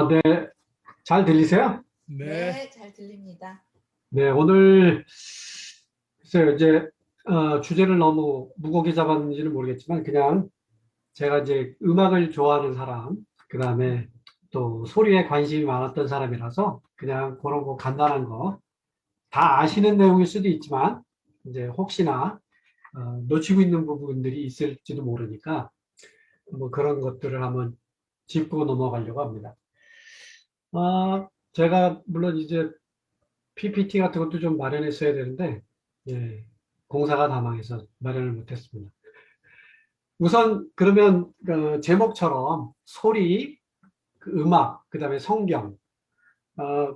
네, 잘 들리세요? 네, 네, 잘 들립니다. 네, 오늘, 글쎄요, 이제, 주제를 너무 무겁게 잡았는지는 모르겠지만, 그냥 제가 이제 음악을 좋아하는 사람, 그 다음에 또 소리에 관심이 많았던 사람이라서, 그냥 그런 거 간단한 거, 다 아시는 내용일 수도 있지만, 이제 혹시나, 놓치고 있는 부분들이 있을지도 모르니까, 뭐 그런 것들을 한번 짚고 넘어가려고 합니다. 제가 물론 이제 PPT 같은 것도 좀 마련했어야 되는데, 예, 공사가 다 망해서 마련을 못했습니다. 우선 그러면 제목처럼 소리, 그 음악, 그 다음에 성경,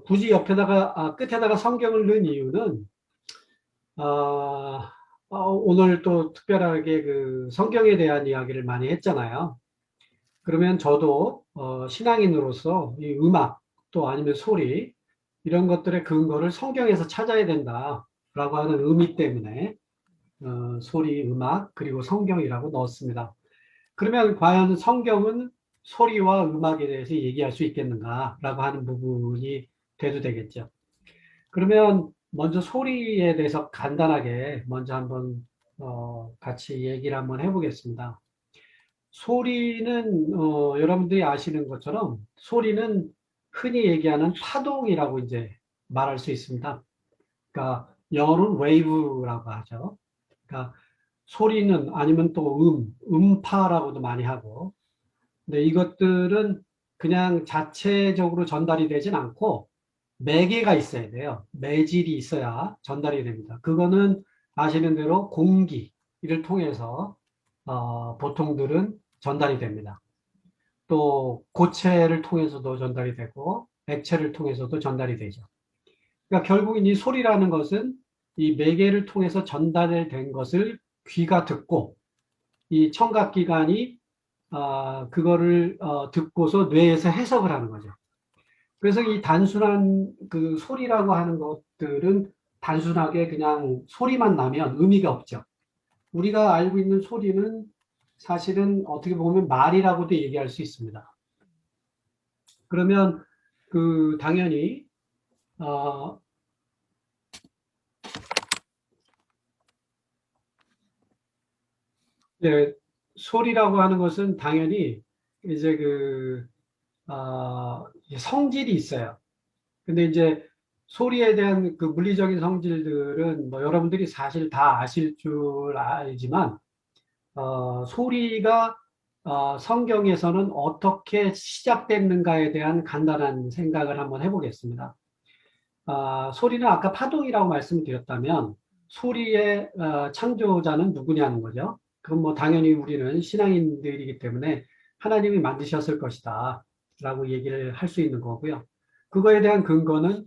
굳이 끝에다가 성경을 넣은 이유는 어, 오늘 또 특별하게 그 성경에 대한 이야기를 많이 했잖아요. 그러면 저도 신앙인으로서 이 음악 또 아니면 소리 이런 것들의 근거를 성경에서 찾아야 된다라고 하는 의미 때문에 소리, 음악, 그리고 성경이라고 넣었습니다. 그러면 과연 성경은 소리와 음악에 대해서 얘기할 수 있겠는가라고 하는 부분이 돼도 되겠죠. 그러면 먼저 소리에 대해서 간단하게 먼저 한번 같이 얘기를 한번 해보겠습니다. 소리는 여러분들이 아시는 것처럼 소리는 흔히 얘기하는 파동이라고 이제 말할 수 있습니다. 그러니까 영어로는 wave라고 하죠. 그러니까 소리는 아니면 또 음파라고도 많이 하고, 근데 이것들은 그냥 자체적으로 전달이 되진 않고 매개가 있어야 돼요. 매질이 있어야 전달이 됩니다. 그거는 아시는 대로 공기를 통해서 보통들은 전달이 됩니다. 또 고체를 통해서도 전달이 되고 액체를 통해서도 전달이 되죠. 그러니까 결국은 이 소리라는 것은 이 매개를 통해서 전달된 것을 귀가 듣고 이 청각기관이 그거를 듣고서 뇌에서 해석을 하는 거죠. 그래서 이 단순한 그 소리라고 하는 것들은 단순하게 그냥 소리만 나면 의미가 없죠. 우리가 알고 있는 소리는 사실은 어떻게 보면 말이라고도 얘기할 수 있습니다. 그러면 그 당연히 어, 예, 소리라고 하는 것은 당연히 이제 성질이 있어요. 근데 이제 소리에 대한 그 물리적인 성질들은 뭐 여러분들이 사실 다 아실 줄 알지만, 소리가 성경에서는 어떻게 시작됐는가에 대한 간단한 생각을 한번 해보겠습니다. 소리는 아까 파동이라고 말씀드렸다면 소리의 창조자는 누구냐는 거죠. 그건 뭐 당연히 우리는 신앙인들이기 때문에 하나님이 만드셨을 것이다 라고 얘기를 할 수 있는 거고요. 그거에 대한 근거는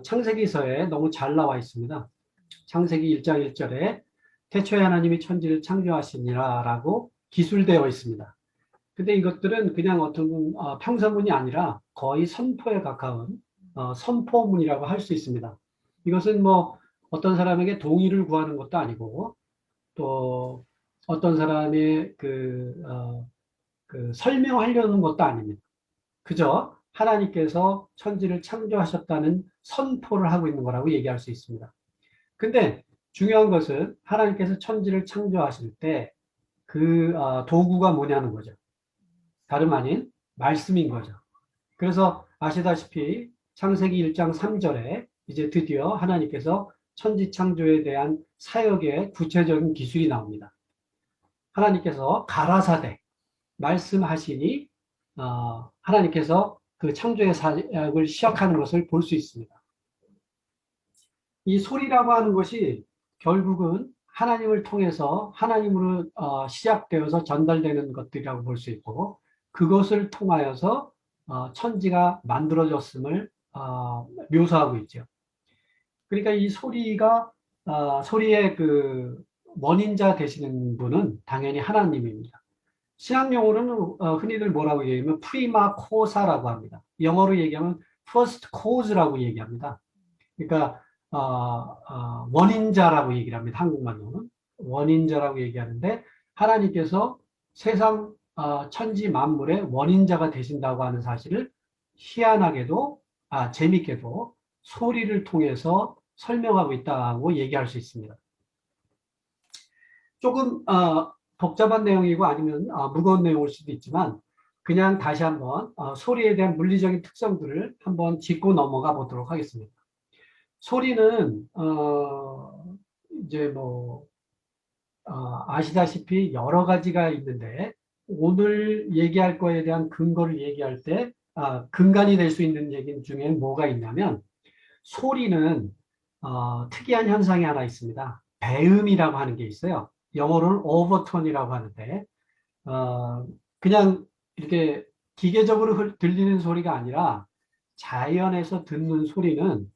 창세기서에 너무 잘 나와 있습니다. 창세기 1장 1절에 태초에 하나님이 천지를 창조하시니라 라고 기술되어 있습니다. 근데 이것들은 그냥 어떤 평서문이 아니라 거의 선포에 가까운 선포문이라고 할 수 있습니다. 이것은 뭐 어떤 사람에게 동의를 구하는 것도 아니고 또 어떤 사람의 그 설명하려는 것도 아닙니다. 그저 하나님께서 천지를 창조하셨다는 선포를 하고 있는 거라고 얘기할 수 있습니다. 근데 중요한 것은 하나님께서 천지를 창조하실 때 그 도구가 뭐냐는 거죠. 다름 아닌 말씀인 거죠. 그래서 아시다시피 창세기 1장 3절에 이제 드디어 하나님께서 천지 창조에 대한 사역의 구체적인 기술이 나옵니다. 하나님께서 가라사대 말씀하시니 하나님께서 그 창조의 사역을 시작하는 것을 볼 수 있습니다. 이 소리라고 하는 것이 결국은 하나님을 통해서 하나님으로 시작되어서 전달되는 것들이라고 볼 수 있고 그것을 통하여서 천지가 만들어졌음을 묘사하고 있죠. 그러니까 이 소리의 그 원인자 되시는 분은 당연히 하나님입니다. 신학 용어로는 흔히들 뭐라고 얘기하면 프리마 코사라고 합니다. 영어로 얘기하면 first cause라고 얘기합니다. 그러니까 원인자라고 얘기를 합니다. 한국말로는 원인자라고 얘기하는데 하나님께서 세상 천지 만물의 원인자가 되신다고 하는 사실을 희한하게도, 재밌게도 소리를 통해서 설명하고 있다고 얘기할 수 있습니다. 조금 복잡한 내용이고 아니면 무거운 내용일 수도 있지만 그냥 다시 한번 소리에 대한 물리적인 특성들을 한번 짚고 넘어가 보도록 하겠습니다. 소리는 이제 뭐 아시다시피 여러 가지가 있는데 오늘 얘기할 거에 대한 근거를 얘기할 때 근간이 될 수 있는 얘기 중에 뭐가 있냐면 소리는 특이한 현상이 하나 있습니다. 배음이라고 하는 게 있어요. 영어로는 오버톤이라고 하는데 그냥 이렇게 기계적으로 들리는 소리가 아니라 자연에서 듣는 소리는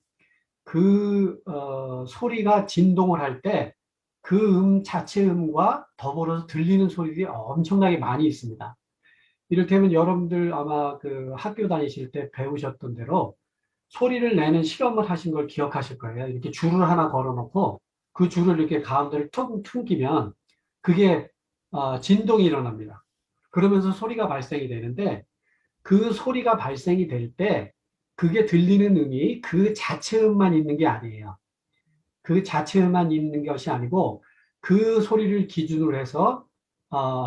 그 소리가 진동을 할 때 그 자체 음과 더불어서 들리는 소리들이 엄청나게 많이 있습니다. 이를테면 여러분들 아마 그 학교 다니실 때 배우셨던 대로 소리를 내는 실험을 하신 걸 기억하실 거예요. 이렇게 줄을 하나 걸어놓고 그 줄을 이렇게 가운데를 퉁 튕기면 그게 진동이 일어납니다. 그러면서 소리가 발생이 되는데 그 소리가 발생이 될 때 그게 들리는 음이 그 자체 음만 있는 게 아니에요. 그 자체 음만 있는 것이 아니고 그 소리를 기준으로 해서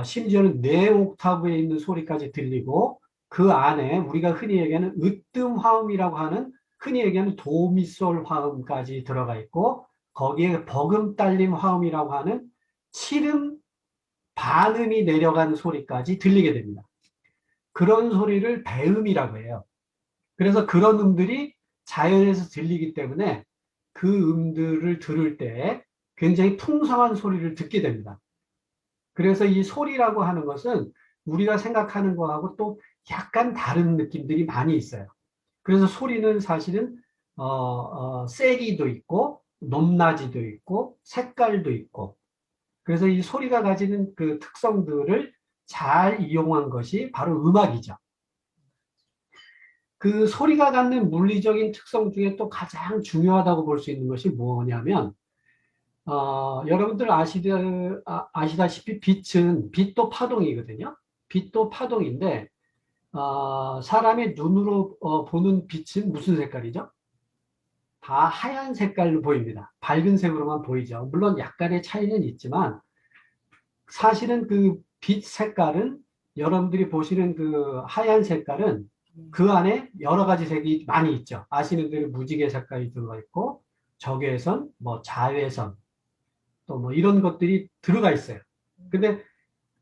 심지어는 네 옥타브에 있는 소리까지 들리고 그 안에 우리가 흔히 얘기하는 으뜸 화음이라고 하는 흔히 얘기하는 도미솔 화음까지 들어가 있고 거기에 버금 딸림 화음이라고 하는 칠음 반음이 내려가는 소리까지 들리게 됩니다. 그런 소리를 배음이라고 해요. 그래서 그런 음들이 자연에서 들리기 때문에 그 음들을 들을 때 굉장히 풍성한 소리를 듣게 됩니다. 그래서 이 소리라고 하는 것은 우리가 생각하는 거하고 또 약간 다른 느낌들이 많이 있어요. 그래서 소리는 사실은 세기도 있고 높낮이도 있고 색깔도 있고 그래서 이 소리가 가지는 그 특성들을 잘 이용한 것이 바로 음악이죠. 그 소리가 갖는 물리적인 특성 중에 또 가장 중요하다고 볼 수 있는 것이 뭐냐면 여러분들 아시다시피 빛도 파동이거든요. 빛도 파동인데 사람의 눈으로 보는 빛은 무슨 색깔이죠? 다 하얀 색깔로 보입니다. 밝은 색으로만 보이죠. 물론 약간의 차이는 있지만 사실은 그 빛 색깔은 여러분들이 보시는 그 하얀 색깔은 그 안에 여러 가지 색이 많이 있죠. 아시는 대로 무지개 색깔이 들어가 있고 적외선, 뭐 자외선 또 뭐 이런 것들이 들어가 있어요. 근데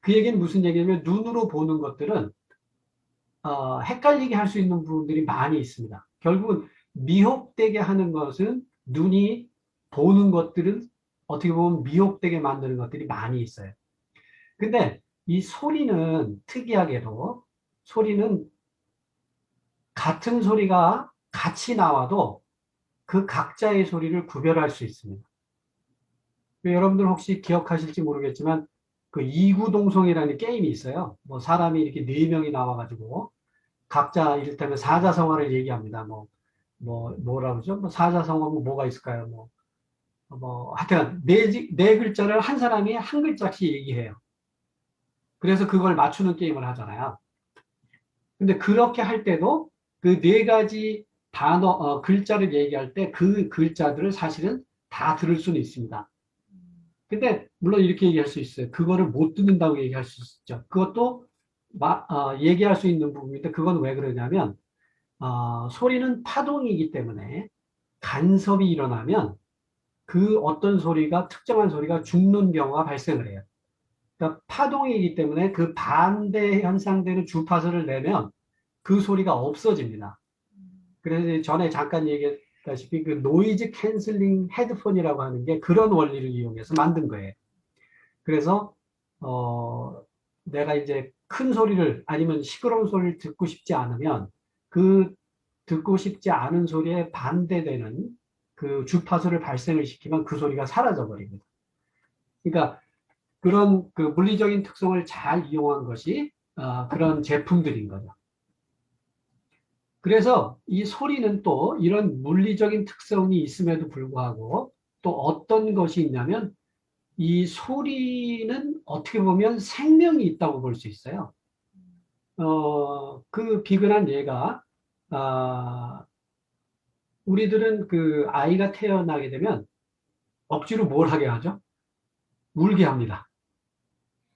그 얘기는 무슨 얘기냐면 눈으로 보는 것들은 헷갈리게 할 수 있는 부분들이 많이 있습니다. 결국은 미혹되게 하는 것은 눈이 보는 것들은 어떻게 보면 미혹되게 만드는 것들이 많이 있어요. 근데 이 소리는 특이하게도 소리는 같은 소리가 같이 나와도 그 각자의 소리를 구별할 수 있습니다. 여러분들 혹시 기억하실지 모르겠지만 그 이구동성이라는 게임이 있어요. 뭐 사람이 이렇게 네 명이 나와가지고 각자 이를테면 사자성어를 얘기합니다. 뭐라 그러죠? 뭐 사자성어 뭐가 있을까요? 하여튼 네 글자를 한 사람이 한 글자씩 얘기해요. 그래서 그걸 맞추는 게임을 하잖아요. 근데 그렇게 할 때도 그 네 가지 글자를 얘기할 때 그 글자들을 사실은 다 들을 수는 있습니다. 근데 물론 이렇게 얘기할 수 있어요. 그거를 못 듣는다고 얘기할 수 있죠. 그것도 얘기할 수 있는 부분인데 그건 왜 그러냐면 소리는 파동이기 때문에 간섭이 일어나면 그 어떤 소리가 특정한 소리가 죽는 경우가 발생을 해요. 그러니까 파동이기 때문에 그 반대 현상되는 주파수를 내면 그 소리가 없어집니다. 그래서 전에 잠깐 얘기했다시피 그 노이즈 캔슬링 헤드폰이라고 하는 게 그런 원리를 이용해서 만든 거예요. 그래서 내가 이제 큰 소리를 아니면 시끄러운 소리를 듣고 싶지 않으면 그 듣고 싶지 않은 소리에 반대되는 그 주파수를 발생을 시키면 그 소리가 사라져 버립니다. 그러니까 그런 그 물리적인 특성을 잘 이용한 것이 그런 제품들인 거죠. 그래서 이 소리는 또 이런 물리적인 특성이 있음에도 불구하고 또 어떤 것이 있냐면 이 소리는 어떻게 보면 생명이 있다고 볼 수 있어요. 그 비근한 예가, 아, 우리들은 그 아이가 태어나게 되면 억지로 뭘 하게 하죠? 울게 합니다.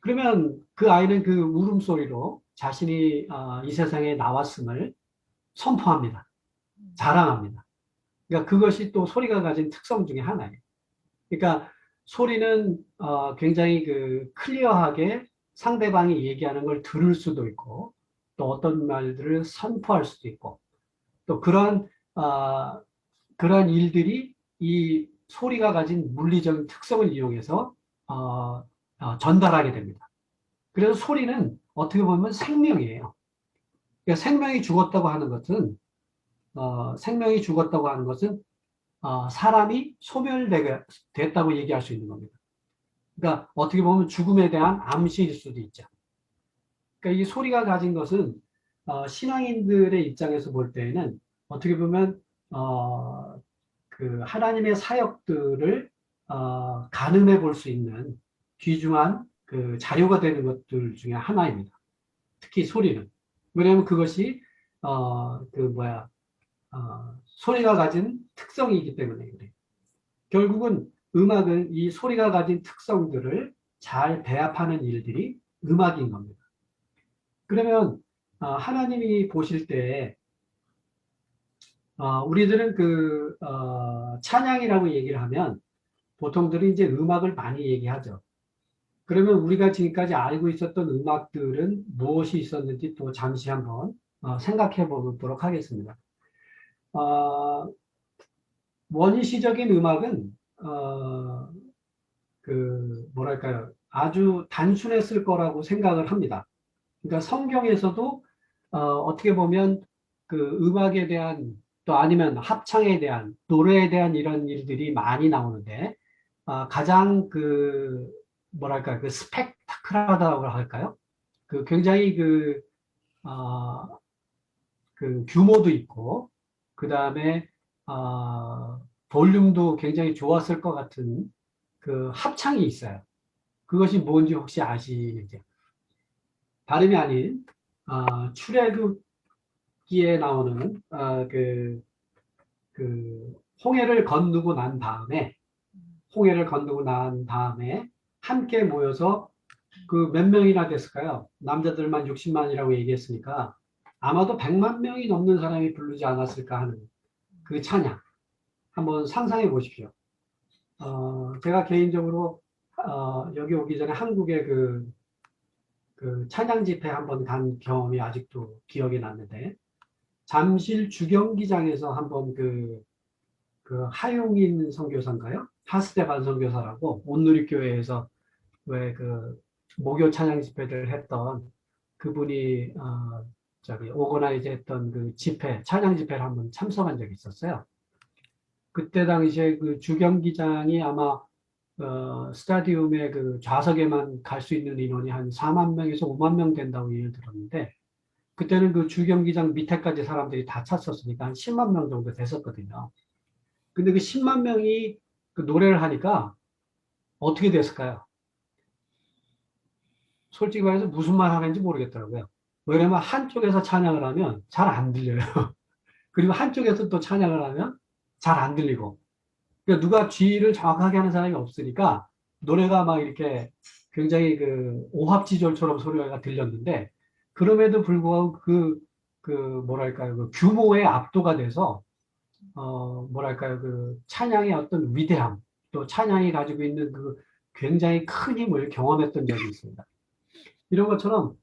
그러면 그 아이는 그 울음소리로 자신이 이 세상에 나왔음을 선포합니다. 자랑합니다. 그러니까 그것이 또 소리가 가진 특성 중에 하나예요. 그러니까 소리는 굉장히 그 클리어하게 상대방이 얘기하는 걸 들을 수도 있고 또 어떤 말들을 선포할 수도 있고 또 어, 그런 일들이 이 소리가 가진 물리적인 특성을 이용해서 전달하게 됩니다. 그래서 소리는 어떻게 보면 생명이에요. 그러니까 생명이 죽었다고 하는 것은 사람이 소멸됐다고 얘기할 수 있는 겁니다. 그러니까 어떻게 보면 죽음에 대한 암시일 수도 있죠. 그러니까 이 소리가 가진 것은 신앙인들의 입장에서 볼 때에는 어떻게 보면 어, 그 하나님의 사역들을 가늠해 볼 수 있는 귀중한 그 자료가 되는 것들 중에 하나입니다. 특히 소리는. 왜냐하면 그것이 소리가 가진 특성이기 때문에 그래요. 결국은 음악은 이 소리가 가진 특성들을 잘 배합하는 일들이 음악인 겁니다. 그러면 하나님이 보실 때 우리들은 찬양이라고 얘기를 하면 보통들은 이제 음악을 많이 얘기하죠. 그러면 우리가 지금까지 알고 있었던 음악들은 무엇이 있었는지 또 잠시 한번 생각해 보도록 하겠습니다. 어, 원시적인 음악은 뭐랄까요, 아주 단순했을 거라고 생각을 합니다. 그러니까 성경에서도 어떻게 보면 그 음악에 대한 또 아니면 합창에 대한 노래에 대한 이런 일들이 많이 나오는데 가장 뭐랄까 그 스펙타클하다고 할까요? 그 굉장히 어, 그 규모도 있고 그 다음에 볼륨도 굉장히 좋았을 것 같은 그 합창이 있어요. 그것이 뭔지 혹시 아시는지? 다름이 아닌 출애굽기에 나오는 홍해를 건너고 난 다음에 함께 모여서 그 몇 명이나 됐을까요? 남자들만 60만이라고 얘기했으니까 아마도 100만 명이 넘는 사람이 부르지 않았을까 하는 그 찬양 한번 상상해 보십시오. 제가 개인적으로 여기 오기 전에 한국에 그 찬양 집회 한번 간 경험이 아직도 기억이 나는데 잠실 주경기장에서 한번 그 하용인 선교사인가요? 하스데반 선교사라고 온누리교회에서 왜 목요 찬양 집회를 했던 그분이 저기 오거나이즈 했던 그 집회 찬양 집회를 한번 참석한 적이 있었어요. 그때 당시에 그 주경기장이 아마 스타디움의 그 좌석에만 갈 수 있는 인원이 한 4만 명에서 5만 명 된다고 얘기를 들었는데 그때는 그 주경기장 밑에까지 사람들이 다 찼었으니까 한 10만 명 정도 됐었거든요. 근데 그 10만 명이 그 노래를 하니까 어떻게 됐을까요? 솔직히 말해서 무슨 말 하는지 모르겠더라고요. 왜냐면 한쪽에서 찬양을 하면 잘 안 들려요. 그리고 한쪽에서 또 찬양을 하면 잘 안 들리고. 그러니까 누가 지휘를 정확하게 하는 사람이 없으니까 노래가 막 이렇게 굉장히 그 오합지졸처럼 소리가 들렸는데 그럼에도 불구하고 뭐랄까요. 그 규모에 압도가 돼서 뭐랄까요. 그 찬양의 어떤 위대함 또 찬양이 가지고 있는 그 굉장히 큰 힘을 경험했던 적이 있습니다. 이런 것처럼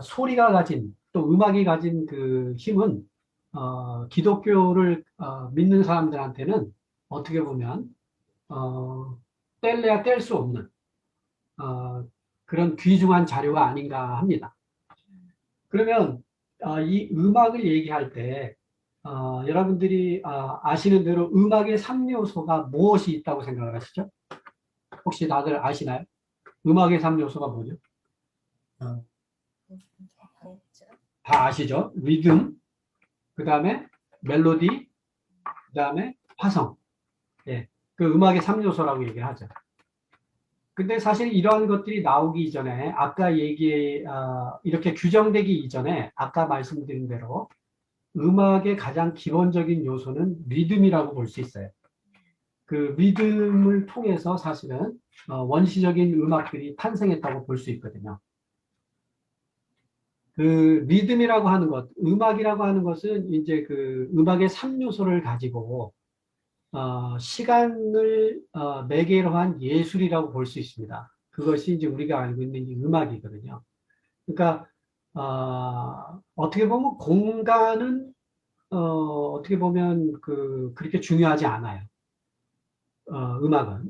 소리가 가진 또 음악이 가진 그 힘은 기독교를 믿는 사람들한테는 어떻게 보면 뗄래야 뗄 수 없는 그런 귀중한 자료가 아닌가 합니다. 그러면 이 음악을 얘기할 때 여러분들이 아시는 대로 음악의 3요소가 무엇이 있다고 생각을 하시죠? 혹시 다들 아시나요? 음악의 3요소가 뭐죠? 어, 다 아시죠? 리듬, 그 다음에 멜로디, 그 다음에 화성. 예. 그 음악의 3요소라고 얘기를 하죠. 근데 사실 이러한 것들이 나오기 이전에, 아까 이렇게 규정되기 이전에, 아까 말씀드린 대로 음악의 가장 기본적인 요소는 리듬이라고 볼 수 있어요. 그 리듬을 통해서 사실은 원시적인 음악들이 탄생했다고 볼 수 있거든요. 그 리듬이라고 하는 것, 음악이라고 하는 것은 이제 그 음악의 3요소를 가지고 시간을 매개로 한 예술이라고 볼 수 있습니다. 그것이 이제 우리가 알고 있는 이 음악이거든요. 그러니까 어떻게 보면 공간은 어떻게 보면 그렇게 중요하지 않아요. 음악은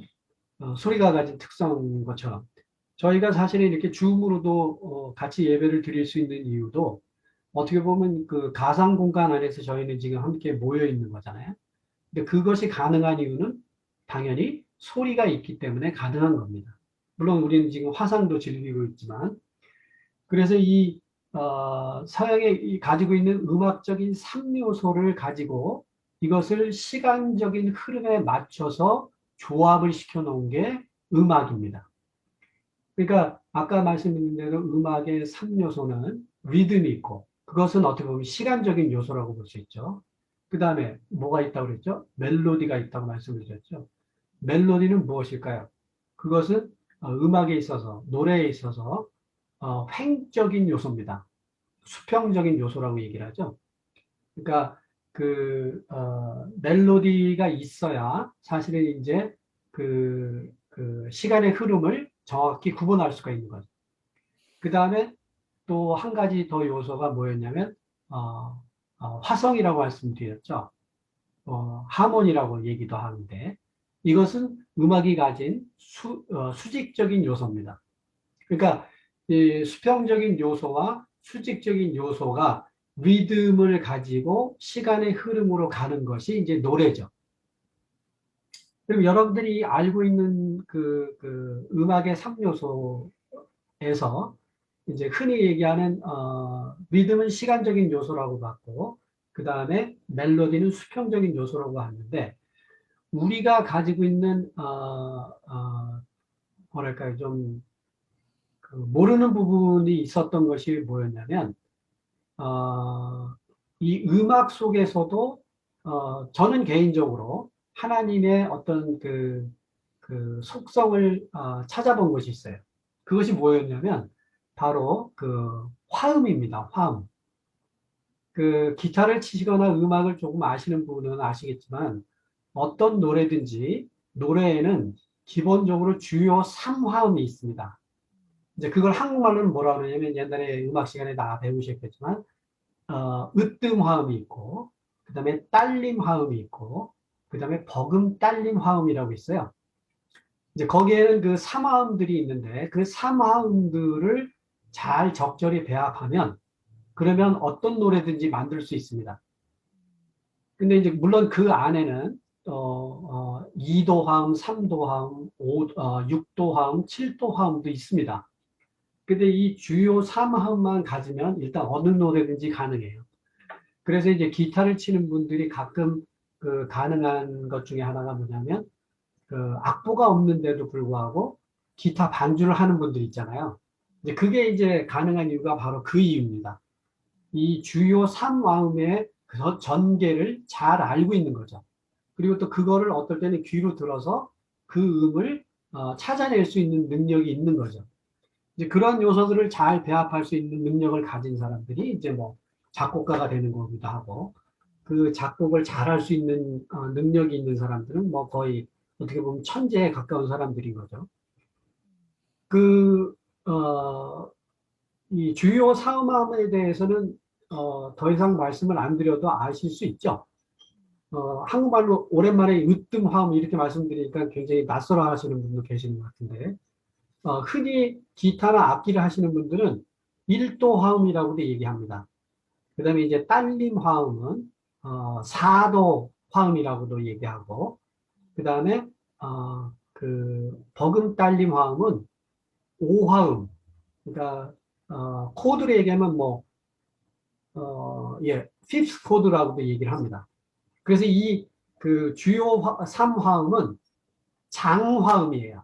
소리가 가진 특성인 것처럼 저희가 사실은 이렇게 줌으로도 같이 예배를 드릴 수 있는 이유도 어떻게 보면 그 가상 공간 안에서 저희는 지금 함께 모여 있는 거잖아요. 근데 그것이 가능한 이유는 당연히 소리가 있기 때문에 가능한 겁니다. 물론 우리는 지금 화상도 즐기고 있지만, 그래서 서양이 가지고 있는 음악적인 3요소를 가지고 이것을 시간적인 흐름에 맞춰서 조합을 시켜 놓은 게 음악입니다. 그러니까 아까 말씀드린 대로 음악의 3요소는 리듬이 있고, 그것은 어떻게 보면 시간적인 요소라고 볼 수 있죠. 그 다음에 뭐가 있다고 그랬죠? 멜로디가 있다고 말씀을 드렸죠. 멜로디는 무엇일까요? 그것은 음악에 있어서, 노래에 있어서 횡적인 요소입니다. 수평적인 요소라고 얘기를 하죠. 그러니까 멜로디가 있어야 사실은 이제 그 시간의 흐름을 정확히 구분할 수가 있는 거죠. 그 다음에 또 한 가지 더 요소가 뭐였냐면 화성이라고 말씀드렸죠. 하모니라고 얘기도 하는데 이것은 음악이 가진 수직적인 요소입니다. 그러니까 이 수평적인 요소와 수직적인 요소가 리듬을 가지고 시간의 흐름으로 가는 것이 이제 노래죠. 그럼 여러분들이 알고 있는 그 음악의 3요소에서 이제 흔히 얘기하는 리듬은 시간적인 요소라고 봤고 그 다음에 멜로디는 수평적인 요소라고 하는데 우리가 가지고 있는 뭐랄까요 좀 모르는 부분이 있었던 것이 뭐였냐면 이 음악 속에서도 저는 개인적으로 하나님의 어떤 그 속성을 찾아본 것이 있어요. 그것이 뭐였냐면 바로 그 화음입니다. 화음. 그 기타를 치시거나 음악을 조금 아시는 분은 아시겠지만 어떤 노래든지 노래에는 기본적으로 주요 3화음이 있습니다. 이제 그걸 한국말로는 뭐라 그러냐면 옛날에 음악 시간에 다 배우셨겠지만 으뜸 화음이 있고 그다음에 딸림 화음이 있고 그다음에 버금 딸림 화음이라고 있어요. 이제 거기에는 그 3화음들이 있는데 그 3화음들을 잘 적절히 배합하면 그러면 어떤 노래든지 만들 수 있습니다. 근데 이제 물론 그 안에는 2도 화음, 3도 화음, 6도 화음, 7도 화음도 있습니다. 근데 이 주요 3화음만 가지면 일단 어느 노래든지 가능해요. 그래서 이제 기타를 치는 분들이 가끔 그 가능한 것 중에 하나가 뭐냐면 그 악보가 없는데도 불구하고 기타 반주를 하는 분들 있잖아요. 이제 그게 이제 가능한 이유가 바로 그 이유입니다. 이 주요 3화음의 그 전개를 잘 알고 있는 거죠. 그리고 또 그거를 어떨 때는 귀로 들어서 그 음을 찾아낼 수 있는 능력이 있는 거죠. 이제 그런 요소들을 잘 배합할 수 있는 능력을 가진 사람들이 이제 뭐 작곡가가 되는 거기도 하고 그 작곡을 잘할 수 있는 능력이 있는 사람들은 뭐 거의 어떻게 보면 천재에 가까운 사람들인 거죠. 그, 이 주요 사음함에 대해서는 더 이상 말씀을 안 드려도 아실 수 있죠. 한국말로 오랜만에 으뜸 화음 이렇게 말씀드리니까 굉장히 낯설어 하시는 분도 계시는 것 같은데 흔히 기타나 악기를 하시는 분들은 1도 화음이라고도 얘기합니다. 그 다음에 이제 딸림 화음은 4도 화음이라고도 얘기하고 그 다음에 그 버금 딸림 화음은 5화음 그러니까 코드로 얘기하면 뭐 fifth 코드라고도 얘기를 합니다. 그래서 이 그 주요 3화음은 장화음이에요.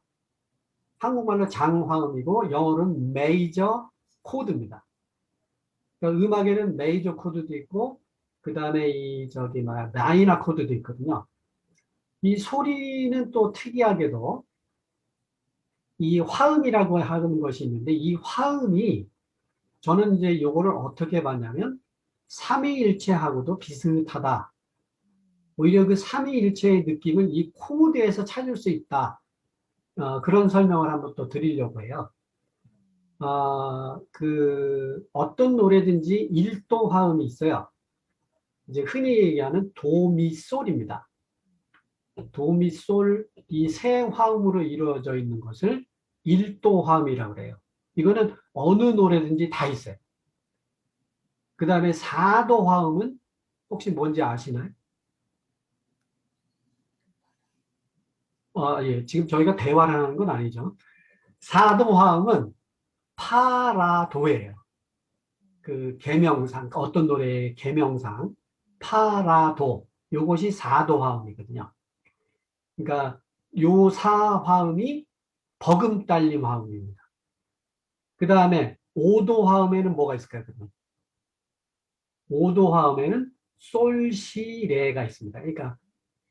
한국말로 장화음이고 영어로는 메이저 코드입니다. 그러니까 음악에는 메이저 코드도 있고 그 다음에 이 저기 뭐야 마이너 코드도 있거든요. 이 소리는 또 특이하게도 이 화음이라고 하는 것이 있는데 이 화음이 저는 이제 요거를 어떻게 봤냐면 삼위일체하고도 비슷하다. 오히려 그 삼위일체의 느낌은 이 코드에서 찾을 수 있다. 그런 설명을 한번 또 드리려고 해요. 어떤 노래든지 일도 화음이 있어요. 이제 흔히 얘기하는 도미솔입니다. 도미솔 이 세 화음으로 이루어져 있는 것을 일도 화음이라고 그래요. 이거는 어느 노래든지 다 있어요. 그 다음에 사도 화음은 혹시 뭔지 아시나요? 예. 지금 저희가 대화를 하는 건 아니죠. 사도 화음은 파라도예요. 그 계명상, 어떤 노래의 계명상, 파라도. 요것이 사도 화음이거든요. 그러니까 요 사화음이 버금딸림 화음입니다. 그 다음에 오도 화음에는 뭐가 있을까요? 그러면? 오도 화음에는 솔시레가 있습니다. 그러니까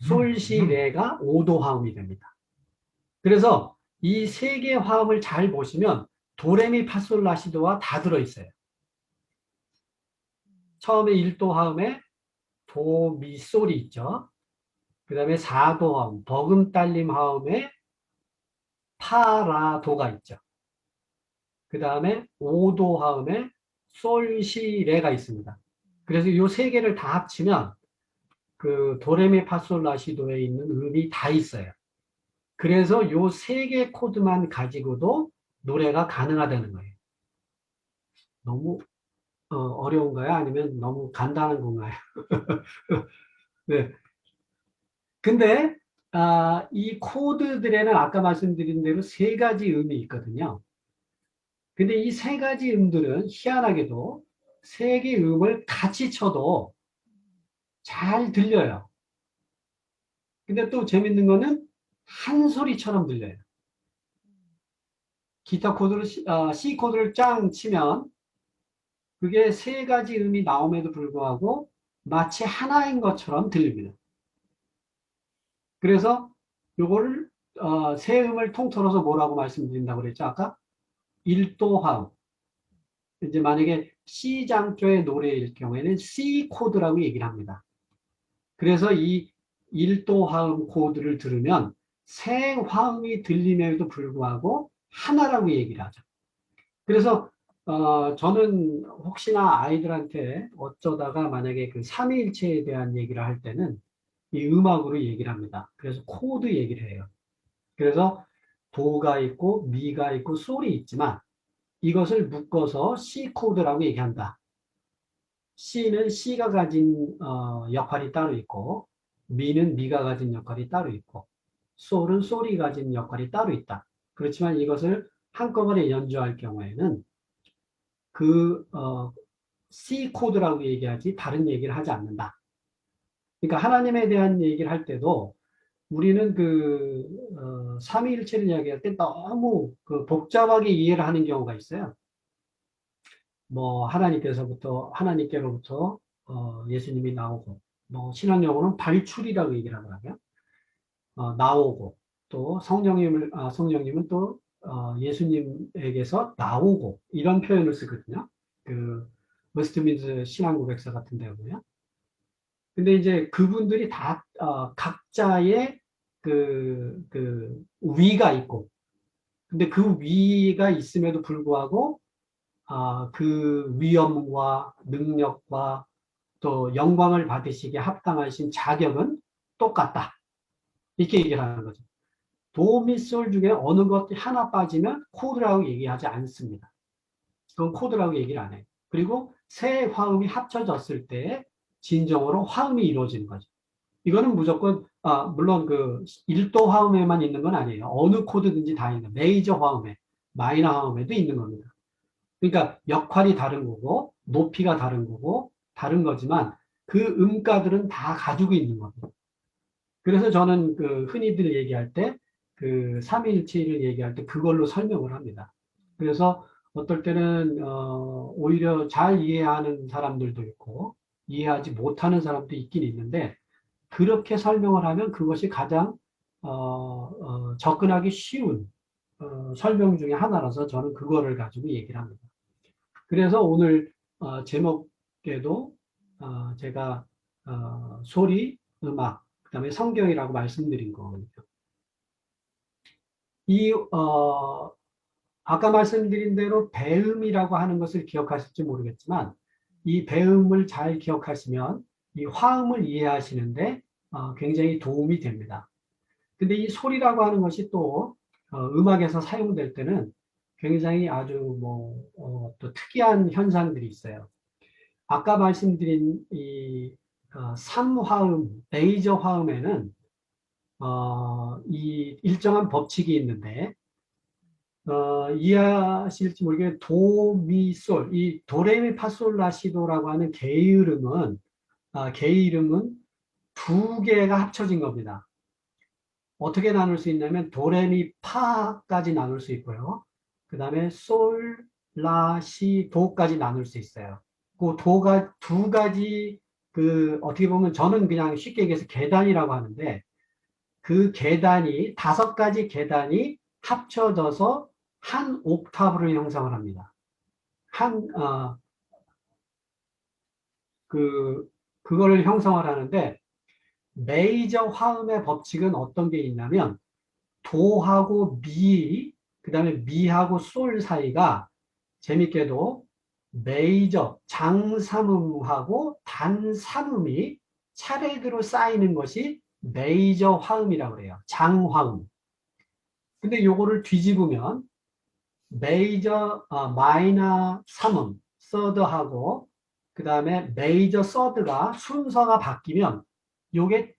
솔시레가 오도 화음이 됩니다. 그래서 이 세 개의 화음을 잘 보시면 도레미파솔라시도와 다 들어있어요. 처음에 1도 화음에 도, 미, 솔이 있죠. 그 다음에 4도 화음, 버금딸림 화음에 파, 라, 도가 있죠. 그 다음에 5도 화음에 솔, 시, 레가 있습니다. 그래서 이 세 개를 다 합치면 그 도레미파솔라시도에 있는 음이 다 있어요. 그래서 이 세 개 코드만 가지고도 노래가 가능하다는 거예요. 너무 어려운가요? 아니면 너무 간단한 건가요? 네. 근데 이 코드들에는 아까 말씀드린 대로 세 가지 음이 있거든요. 근데 이 세 가지 음들은 희한하게도 세 개의 음을 같이 쳐도 잘 들려요. 근데 또 재밌는 거는 한 소리처럼 들려요. 기타 코드를 C 코드를 짱 치면 그게 세 가지 음이 나옴에도 불구하고 마치 하나인 것처럼 들립니다. 그래서 요거를 세 음을 통틀어서 뭐라고 말씀드린다고 그랬죠? 아까 일도화음. 이제 만약에 C 장조의 노래일 경우에는 C 코드라고 얘기를 합니다. 그래서 이 일도화음 코드를 들으면 세 화음이 들림에도 불구하고 하나라고 얘기를 하죠. 그래서 저는 혹시나 아이들한테 어쩌다가 만약에 그 삼위일체에 대한 얘기를 할 때는 이 음악으로 얘기를 합니다. 그래서 코드 얘기를 해요. 그래서 도가 있고 미가 있고 솔이 있지만 이것을 묶어서 C 코드라고 얘기한다. C는 C가 가진 역할이 따로 있고 미는 미가 가진 역할이 따로 있고 솔은 솔이 가진 역할이 따로 있다. 그렇지만 이것을 한꺼번에 연주할 경우에는 그 C 코드라고 얘기하지 다른 얘기를 하지 않는다. 그러니까 하나님에 대한 얘기를 할 때도 우리는 삼위일체를 이야기할 때 너무 그 복잡하게 이해를 하는 경우가 있어요. 뭐 하나님께로부터 예수님이 나오고 뭐 신학용어는 발출이라고 얘기를 하더라고요. 나오고 또 성령님은 또 예수님에게서 나오고 이런 표현을 쓰거든요. 그 웨스트민스 신앙고백서 같은 데 보면. 근데 이제 그분들이 다 각자의 그 위가 있고 근데 그 위가 있음에도 불구하고 그 위엄과 능력과 또 영광을 받으시기에 합당하신 자격은 똑같다. 이렇게 얘기를 하는 거죠. 도미솔 중에 어느 것 하나 빠지면 코드라고 얘기하지 않습니다. 그건 코드라고 얘기를 안 해요. 그리고 세 화음이 합쳐졌을 때 진정으로 화음이 이루어지는 거죠. 이거는 무조건 물론 그 1도 화음에만 있는 건 아니에요. 어느 코드든지 다 있는 메이저 화음에 마이너 화음에도 있는 겁니다. 그러니까 역할이 다른 거고 높이가 다른 거고 다른 거지만 그 음가들은 다 가지고 있는 겁니다. 그래서 저는 그 흔히들 얘기할 때 그 삼위일체를 얘기할 때 그걸로 설명을 합니다. 그래서 어떨 때는 오히려 잘 이해하는 사람들도 있고 이해하지 못하는 사람도 있긴 있는데 그렇게 설명을 하면 그것이 가장 접근하기 쉬운 설명 중에 하나라서 저는 그거를 가지고 얘기를 합니다. 그래서 오늘 제목에도 제가 소리, 음악, 그다음에 성경이라고 말씀드린 거거든요. 이 아까 말씀드린 대로 배음이라고 하는 것을 기억하실지 모르겠지만 이 배음을 잘 기억하시면 이 화음을 이해하시는데 굉장히 도움이 됩니다. 근데 이 소리라고 하는 것이 또 음악에서 사용될 때는 굉장히 아주 또 특이한 현상들이 있어요. 아까 말씀드린 이 3화음, 메이저 화음에는 이 일정한 법칙이 있는데 이해하실지 모르겠는데 도, 미, 솔, 이 도레미파솔라시도라고 하는 개의 이름은 두 개가 합쳐진 겁니다. 어떻게 나눌 수 있냐면 도레미파까지 나눌 수 있고요. 그 다음에 솔, 라, 시, 도까지 나눌 수 있어요. 그 도가 두 가지 그 어떻게 보면 저는 그냥 쉽게 얘기해서 계단이라고 하는데 그 계단이 다섯 가지 계단이 합쳐져서 한 옥타브를 형성을 합니다. 한, 그거를 형성을 하는데, 메이저 화음의 법칙은 어떤 게 있냐면, 도하고 미, 그 다음에 미하고 솔 사이가 재밌게도 메이저, 장삼음하고 단삼음이 차례대로 쌓이는 것이 메이저 화음이라고 그래요. 장화음. 근데 요거를 뒤집으면 메이저 마이너 3음 서드하고 그 다음에 메이저 서드가 순서가 바뀌면 요게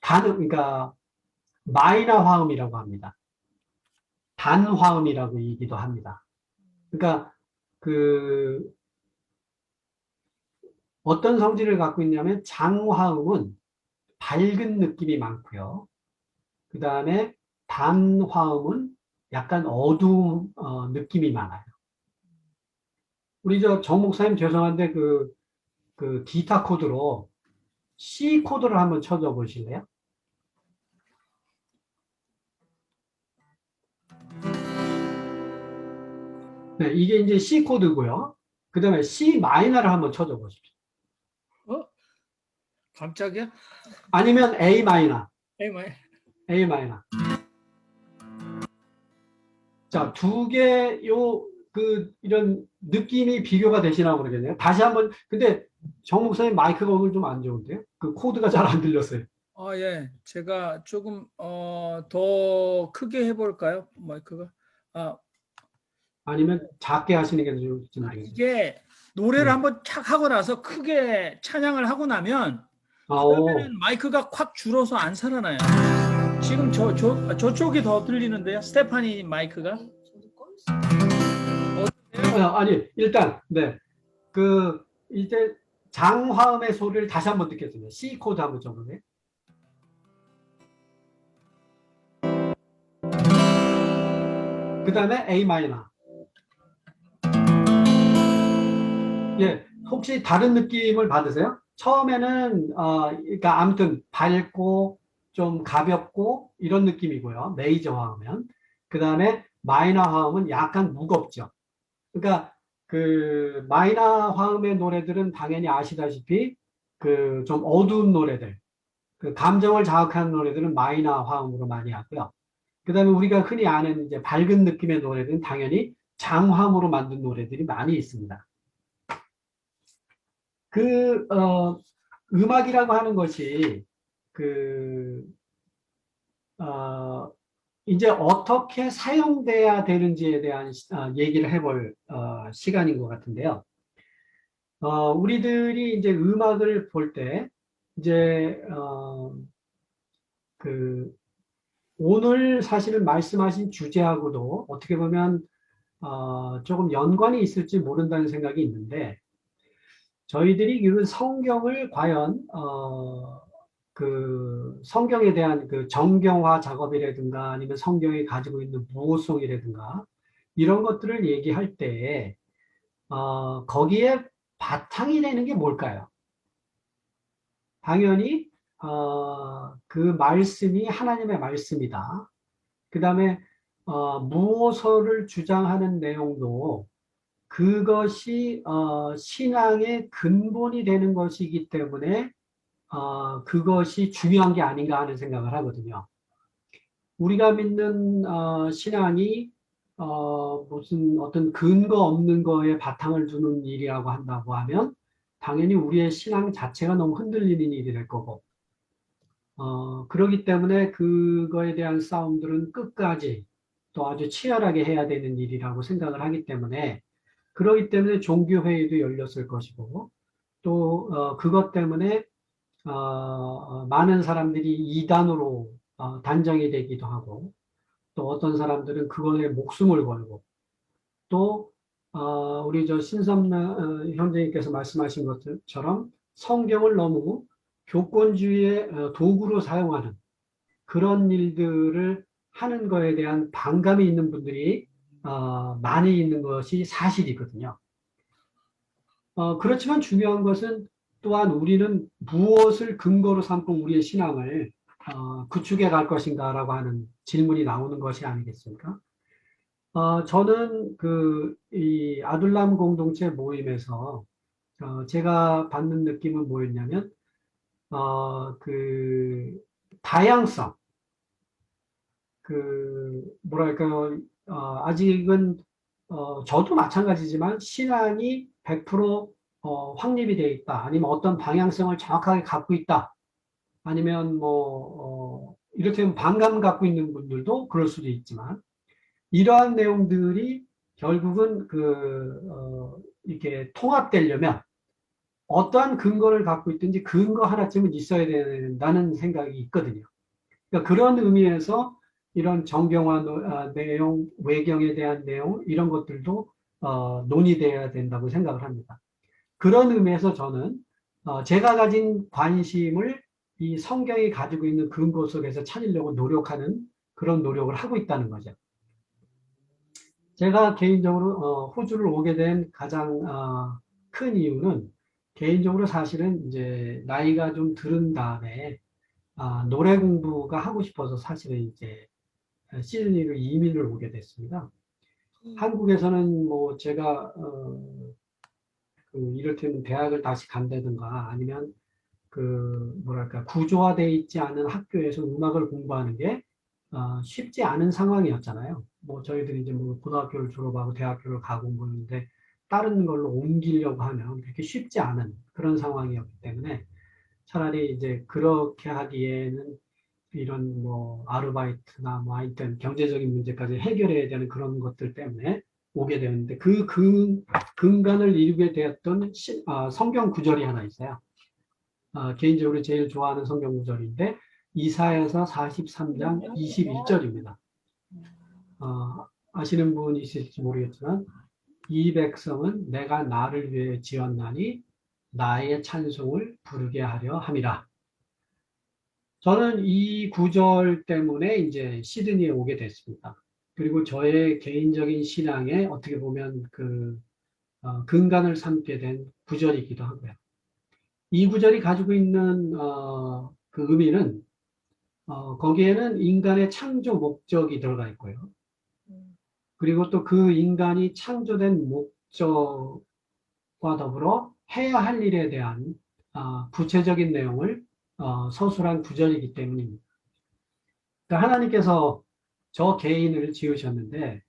그러니까 마이너 화음이라고 합니다. 단화음이라고 얘기도 합니다. 그러니까 그 어떤 성질을 갖고 있냐면 장화음은 밝은 느낌이 많고요. 그 다음에 단화음은 약간 어두운 느낌이 많아요. 우리 정 목사님 죄송한데 그 기타 코드로 C 코드를 한번 쳐줘 보실래요? 네, 이게 이제 C 코드고요. 그 다음에 C 마이너를 한번 쳐줘 보십시오. 어? 깜짝이야? 아니면 A 마이너. 에이, 뭐. A 마이너. 자, 두 개, 이런 느낌이 비교가 되시나 모르겠네요. 다시 한번, 근데 정 목사님 마이크가 오늘 좀 안 좋은데요? 그 코드가 잘 안 들렸어요. 예. 제가 조금 더 크게 해볼까요? 마이크가. 아니면 작게 하시는 게 좋을지 모르겠네요. 이게 노래를 네. 한번 착 하고 나서 크게 찬양을 하고 나면 그러면은 마이크가 콱 줄어서 안 살아나요. 지금 저쪽이 더 들리는데요. 스테파니 마이크가. 아니, 일단, 네. 이제 장화음의 소리를 다시 한번 듣겠습니다. C 코드 한번 쳐보세요. 그 다음에 A 마이너. 예, 혹시 다른 느낌을 받으세요? 처음에는, 그러니까 아무튼 밝고 좀 가볍고 이런 느낌이고요. 메이저 화음은. 그 다음에 마이너 화음은 약간 무겁죠. 그러니까 그 마이너 화음의 노래들은 당연히 아시다시피 그 좀 어두운 노래들, 그 감정을 자극하는 노래들은 마이너 화음으로 많이 하고요. 그 다음에 우리가 흔히 아는 이제 밝은 느낌의 노래들은 당연히 장화음으로 만든 노래들이 많이 있습니다. 그, 음악이라고 하는 것이 그, 어, 이제 어떻게 사용돼야 되는지에 대한 얘기를 해볼 시간인 것 같은데요. 우리들이 이제 음악을 볼 때, 이제, 그, 오늘 사실은 말씀하신 주제하고도 어떻게 보면, 조금 연관이 있을지 모른다는 생각이 있는데, 저희들이 이 성경을 과연, 그 성경에 대한 그 정경화 작업이라든가 아니면 성경이 가지고 있는 무호성이라든가 이런 것들을 얘기할 때 거기에 바탕이 되는 게 뭘까요? 당연히 그 말씀이 하나님의 말씀이다. 그 다음에 무호서를 주장하는 내용도 그것이 신앙의 근본이 되는 것이기 때문에 그것이 중요한 게 아닌가 하는 생각을 하거든요. 우리가 믿는 신앙이 무슨 어떤 근거 없는 거에 바탕을 두는 일이라고 한다고 하면 당연히 우리의 신앙 자체가 너무 흔들리는 일이 될 거고 그러기 때문에 그거에 대한 싸움들은 끝까지 또 아주 치열하게 해야 되는 일이라고 생각을 하기 때문에 그러기 때문에 종교회의도 열렸을 것이고 또 그것 때문에 많은 사람들이 이단으로 단정이 되기도 하고 또 어떤 사람들은 그거에 목숨을 걸고 또 우리 저 신선나 형제님께서 말씀하신 것처럼 성경을 너무 교권주의의 도구로 사용하는 그런 일들을 하는 거에 대한 반감이 있는 분들이 많이 있는 것이 사실이거든요. 그렇지만 중요한 것은 또한 우리는 무엇을 근거로 삼고 우리의 신앙을 구축해 갈 것인가라고 하는 질문이 나오는 것이 아니겠습니까? 저는 이 아둘람 공동체 모임에서 제가 받는 느낌은 뭐였냐면 그 다양성, 뭐랄까요, 아직은 저도 마찬가지지만 신앙이 100% 확립이 되어 있다. 아니면 어떤 방향성을 정확하게 갖고 있다. 아니면 이렇게 반감 갖고 있는 분들도 그럴 수도 있지만 이러한 내용들이 결국은 이렇게 통합되려면 어떠한 근거를 갖고 있든지 근거 하나쯤은 있어야 된다는 생각이 있거든요. 그러니까 그런 의미에서 이런 정경화 내용, 외경에 대한 내용 이런 것들도 논의돼야 된다고 생각을 합니다. 그런 의미에서 저는 제가 가진 관심을 이 성경이 가지고 있는 근거 속에서 찾으려고 노력하는 그런 노력을 하고 있다는 거죠. 제가 개인적으로 호주를 오게 된 가장 큰 이유는 개인적으로 사실은 이제 나이가 좀 들은 다음에 노래 공부가 하고 싶어서 사실은 이제 시드니로 이민을 오게 됐습니다. 한국에서는 뭐 제가 이를테면 대학을 다시 간다든가 아니면 뭐랄까 구조화되어 있지 않은 학교에서 음악을 공부하는 게 쉽지 않은 상황이었잖아요. 뭐 저희들이 이제 뭐 고등학교를 졸업하고 대학교를 가고 그러는데 다른 걸로 옮기려고 하면 그렇게 쉽지 않은 그런 상황이었기 때문에 차라리 이제 그렇게 하기에는 이런 뭐 아르바이트나 뭐 하여튼 경제적인 문제까지 해결해야 되는 그런 것들 때문에 오게 되었는데 근간을 이루게 되었던 성경 구절이 하나 있어요. 개인적으로 제일 좋아하는 성경 구절인데 이사야서 43장 21절입니다. 아시는 분 있을지 모르겠지만 이 백성은 내가 나를 위해 지었나니 나의 찬송을 부르게 하려 함이라. 저는 이 구절 때문에 이제 시드니에 오게 됐습니다. 그리고 저의 개인적인 신앙에 어떻게 보면 근간을 삼게 된 구절이기도 하고요. 이 구절이 가지고 있는 그 의미는 거기에는 인간의 창조 목적이 들어가 있고요. 그리고 또 그 인간이 창조된 목적과 더불어 해야 할 일에 대한 구체적인 내용을 서술한 구절이기 때문입니다. 그러니까 하나님께서 저 개인을 지으셨는데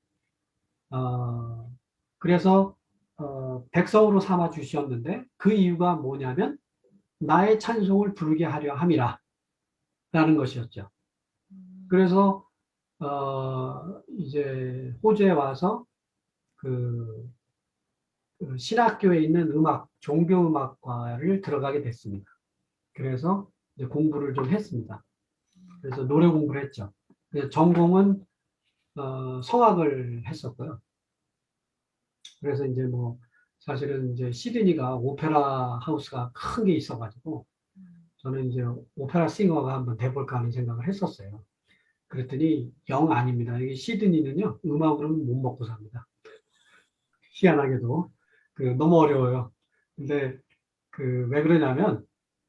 그래서 백성으로 삼아 주셨는데 그 이유가 뭐냐면 나의 찬송을 부르게 하려 함이라 라는 것이었죠. 그래서 이제 호주에 와서 신학교에 있는 종교음악과를 들어가게 됐습니다. 그래서 이제 공부를 좀 했습니다. 그래서 노래 공부를 했죠. 그래서 전공은 성악을 했었고요. 그래서 이제 뭐 사실은 이제 시드니가 오페라 하우스가 큰 게 있어가지고 저는 이제 오페라 싱어가 한번 돼볼까 하는 생각을 했었어요. 그랬더니 영 아닙니다. 여기 시드니는요, 음악으로는 못 먹고 삽니다. 희한하게도. 너무 어려워요. 근데 왜 그러냐면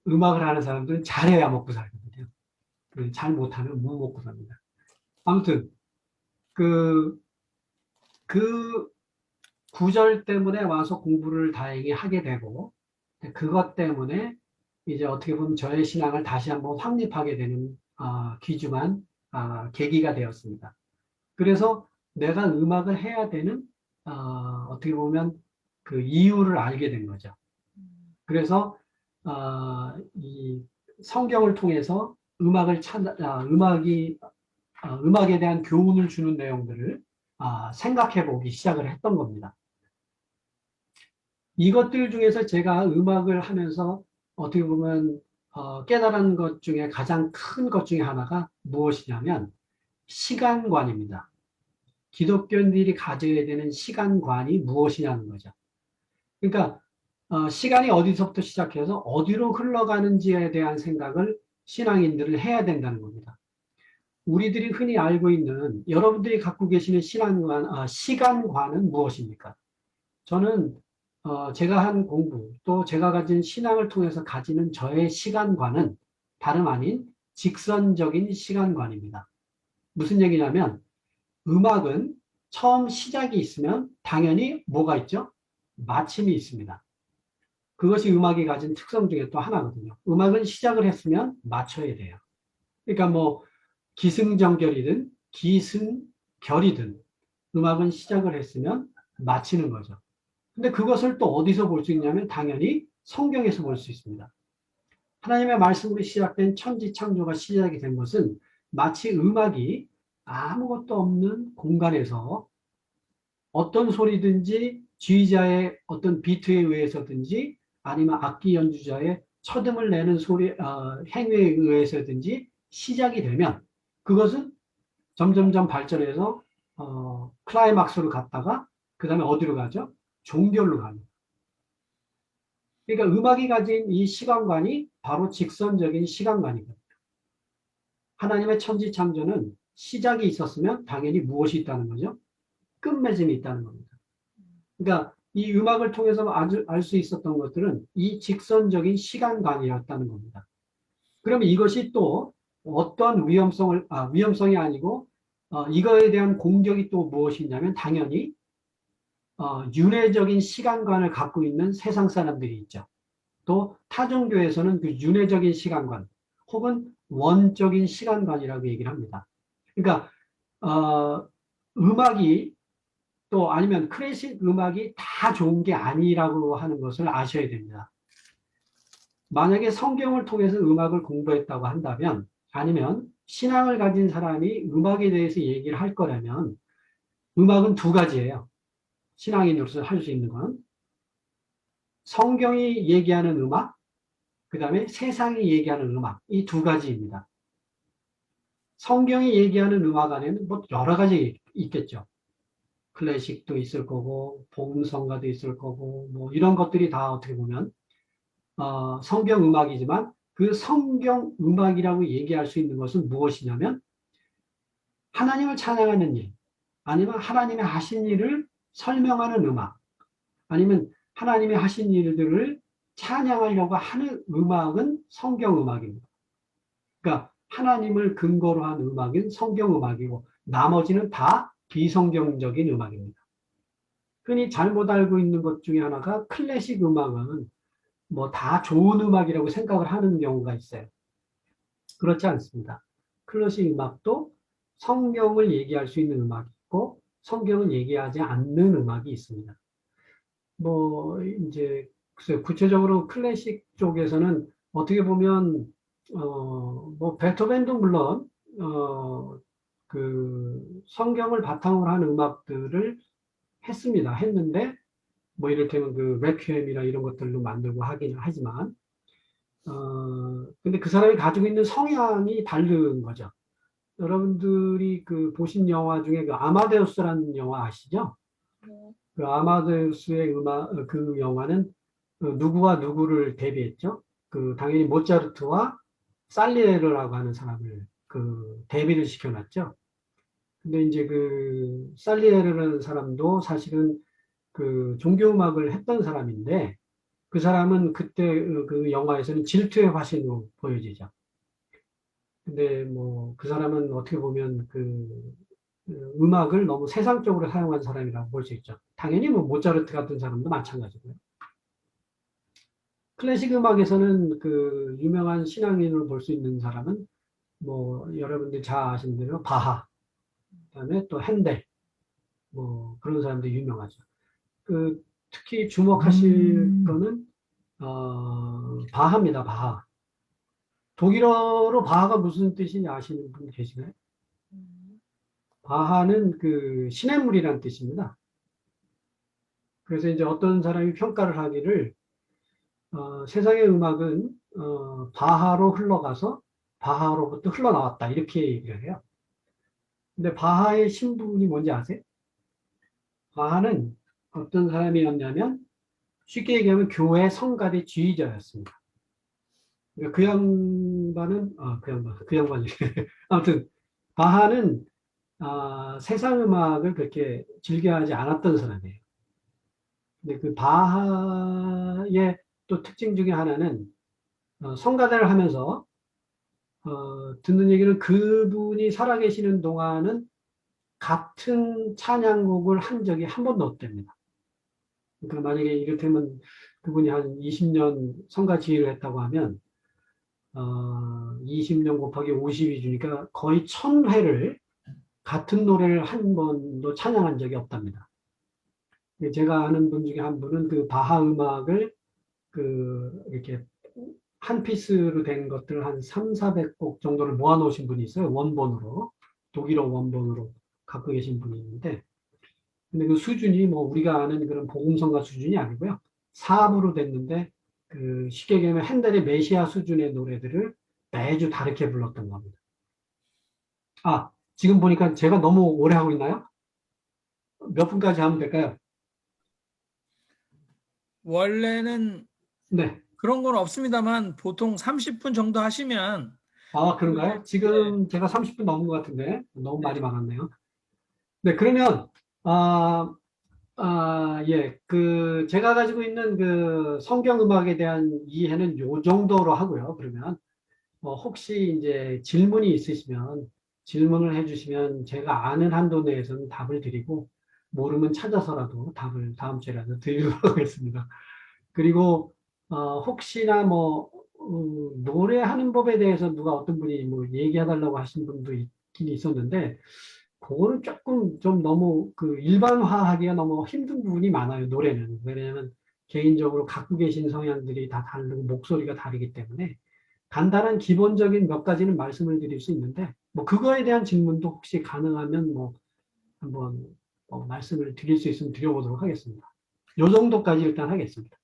음악을 하는 사람들은 잘해야 먹고 살거든요. 잘 못하면 못 먹고 삽니다. 아무튼 그, 그 구절 때문에 와서 공부를 다행히 하게 되고 그것 때문에 이제 어떻게 보면 저의 신앙을 다시 한번 확립하게 되는 귀중한 계기가 되었습니다. 그래서 내가 음악을 해야 되는 어떻게 보면 그 이유를 알게 된 거죠. 그래서 이 성경을 통해서 음악에 대한 교훈을 주는 내용들을 생각해 보기 시작을 했던 겁니다. 이것들 중에서 제가 음악을 하면서 어떻게 보면 깨달은 것 중에 가장 큰 것 중에 하나가 무엇이냐면 시간관입니다. 기독교인들이 가져야 되는 시간관이 무엇이냐는 거죠. 그러니까 시간이 어디서부터 시작해서 어디로 흘러가는지에 대한 생각을 신앙인들을 해야 된다는 겁니다. 우리들이 흔히 알고 있는 여러분들이 갖고 계시는 시간관은 무엇입니까? 저는 제가 한 공부 또 제가 가진 신앙을 통해서 가지는 저의 시간관은 다름 아닌 직선적인 시간관입니다. 무슨 얘기냐면 음악은 처음 시작이 있으면 당연히 뭐가 있죠? 마침이 있습니다. 그것이 음악이 가진 특성 중에 또 하나거든요. 음악은 시작을 했으면 맞춰야 돼요. 그러니까 뭐 기승전결이든 기승결이든 음악은 시작을 했으면 마치는 거죠. 근데 그것을 또 어디서 볼 수 있냐면 당연히 성경에서 볼 수 있습니다. 하나님의 말씀으로 시작된 천지창조가 시작이 된 것은 마치 음악이 아무것도 없는 공간에서 어떤 소리든지 지휘자의 어떤 비트에 의해서든지 아니면 악기 연주자의 첫음을 내는 행위에 의해서든지 시작이 되면 그것은 점점점 발전해서 클라이막스로 갔다가 그 다음에 어디로 가죠? 종결로 갑니다. 그러니까 음악이 가진 이 시간관이 바로 직선적인 시간관이거든요. 하나님의 천지창조는 시작이 있었으면 당연히 무엇이 있다는 거죠? 끝맺음이 있다는 겁니다. 그러니까 이 음악을 통해서 알 수 있었던 것들은 이 직선적인 시간관이었다는 겁니다. 그러면 이것이 또 어떤 위험성이 아니고 이거에 대한 공격이 또 무엇이냐면 당연히 윤회적인 시간관을 갖고 있는 세상 사람들이 있죠. 또 타종교에서는 그 윤회적인 시간관 혹은 원적인 시간관이라고 얘기를 합니다. 그러니까 음악이 또 아니면 클래식 음악이 다 좋은 게 아니라고 하는 것을 아셔야 됩니다. 만약에 성경을 통해서 음악을 공부했다고 한다면 아니면 신앙을 가진 사람이 음악에 대해서 얘기를 할 거라면 음악은 두 가지예요. 신앙인으로서 할 수 있는 건 성경이 얘기하는 음악, 그 다음에 세상이 얘기하는 음악, 이 두 가지입니다. 성경이 얘기하는 음악 안에는 뭐 여러 가지 있겠죠. 클래식도 있을 거고, 복음성가도 있을 거고, 뭐 이런 것들이 다 어떻게 보면 성경 음악이지만 그 성경 음악이라고 얘기할 수 있는 것은 무엇이냐면 하나님을 찬양하는 일, 아니면 하나님의 하신 일을 설명하는 음악, 아니면 하나님의 하신 일들을 찬양하려고 하는 음악은 성경 음악입니다. 그러니까 하나님을 근거로 한 음악은 성경 음악이고 나머지는 다 비성경적인 음악입니다. 흔히 잘못 알고 있는 것 중에 하나가 클래식 음악은 뭐 다 좋은 음악이라고 생각을 하는 경우가 있어요. 그렇지 않습니다. 클래식 음악도 성경을 얘기할 수 있는 음악이 있고 성경을 얘기하지 않는 음악이 있습니다. 뭐 이제 글쎄요, 구체적으로 클래식 쪽에서는 어떻게 보면 뭐 베토벤도 물론 그 성경을 바탕으로 한 음악들을 했는데 뭐 이를테면 그 레퀴엠이나 이런 것들도 만들고 하긴 하지만 근데 그 사람이 가지고 있는 성향이 다른 거죠. 여러분들이 그 보신 영화 중에 그 아마데우스라는 영화 아시죠? 네. 그 아마데우스의 그 영화는 누구와 누구를 대비했죠? 당연히 모차르트와 살리에르라고 하는 사람을 대비를 시켜놨죠. 근데 이제 살리에르라는 사람도 사실은 종교음악을 했던 사람인데, 그 사람은 그때 그 영화에서는 질투의 화신으로 보여지죠. 근데 뭐 그 사람은 어떻게 보면 음악을 너무 세상적으로 사용한 사람이라고 볼 수 있죠. 당연히 뭐 모차르트 같은 사람도 마찬가지고요. 클래식 음악에서는 유명한 신앙인을 볼 수 있는 사람은 뭐 여러분들 잘 아시는 대로 바하, 그다음에 또 핸델, 뭐 그런 사람도 유명하죠. 특히 주목하실 거는 바하입니다. 바하. 독일어로 바하가 무슨 뜻인지 아시는 분 계시나요? 바하는 시냇물이라는 뜻입니다. 그래서 이제 어떤 사람이 평가를 하기를 세상의 음악은 바하로 흘러가서 바하로부터 흘러나왔다 이렇게 얘기를 해요. 근데 바하의 신분이 뭔지 아세요? 바하는 어떤 사람이었냐면 쉽게 얘기하면 교회 성가대 지휘자였습니다. 그러니까 그 양반이 아무튼 바하는 세상 음악을 그렇게 즐겨하지 않았던 사람이에요. 근데 바하의 또 특징 중에 하나는 성가대를 하면서 듣는 얘기는 그분이 살아계시는 동안은 같은 찬양곡을 한 적이 한 번도 없답니다. 그러니까 만약에 이를테면 그분이 한 20년 성가 지휘를 했다고 하면 20년 곱하기 50이 주니까 거의 1000회를 같은 노래를 한 번도 찬양한 적이 없답니다. 제가 아는 분 중에 한 분은 바하 음악을 이렇게 한 피스로 된 것들 한 3, 400곡 정도를 모아놓으신 분이 있어요. 원본으로. 독일어 원본으로 갖고 계신 분이 있는데, 근데 그 수준이 뭐 우리가 아는 그런 복음성가 수준이 아니고요. 사부로 됐는데, 쉽게 얘기하면 핸델의 메시아 수준의 노래들을 매주 다르게 불렀던 겁니다. 지금 보니까 제가 너무 오래 하고 있나요? 몇 분까지 하면 될까요? 원래는 네. 그런 건 없습니다만 보통 30분 정도 하시면 그런가요? 네, 지금 제가 30분 넘은 것 같은데, 너무 네. 말이 많았네요. 네, 그러면, 예, 제가 가지고 있는 성경 음악에 대한 이해는 요 정도로 하고요. 그러면, 혹시 이제 질문이 있으시면 질문을 해주시면 제가 아는 한도 내에서는 답을 드리고, 모르면 찾아서라도 답을 다음 주에라도 드리도록 하겠습니다. 그리고, 혹시나 노래하는 법에 대해서 누가 어떤 분이 뭐 얘기해달라고 하신 분도 있긴 있었는데, 그거는 조금 좀 너무 일반화하기가 너무 힘든 부분이 많아요, 노래는. 왜냐하면 개인적으로 갖고 계신 성향들이 다 다르고 목소리가 다르기 때문에 간단한 기본적인 몇 가지는 말씀을 드릴 수 있는데, 뭐 그거에 대한 질문도 혹시 가능하면 한번 말씀을 드릴 수 있으면 드려보도록 하겠습니다. 요 정도까지 일단 하겠습니다.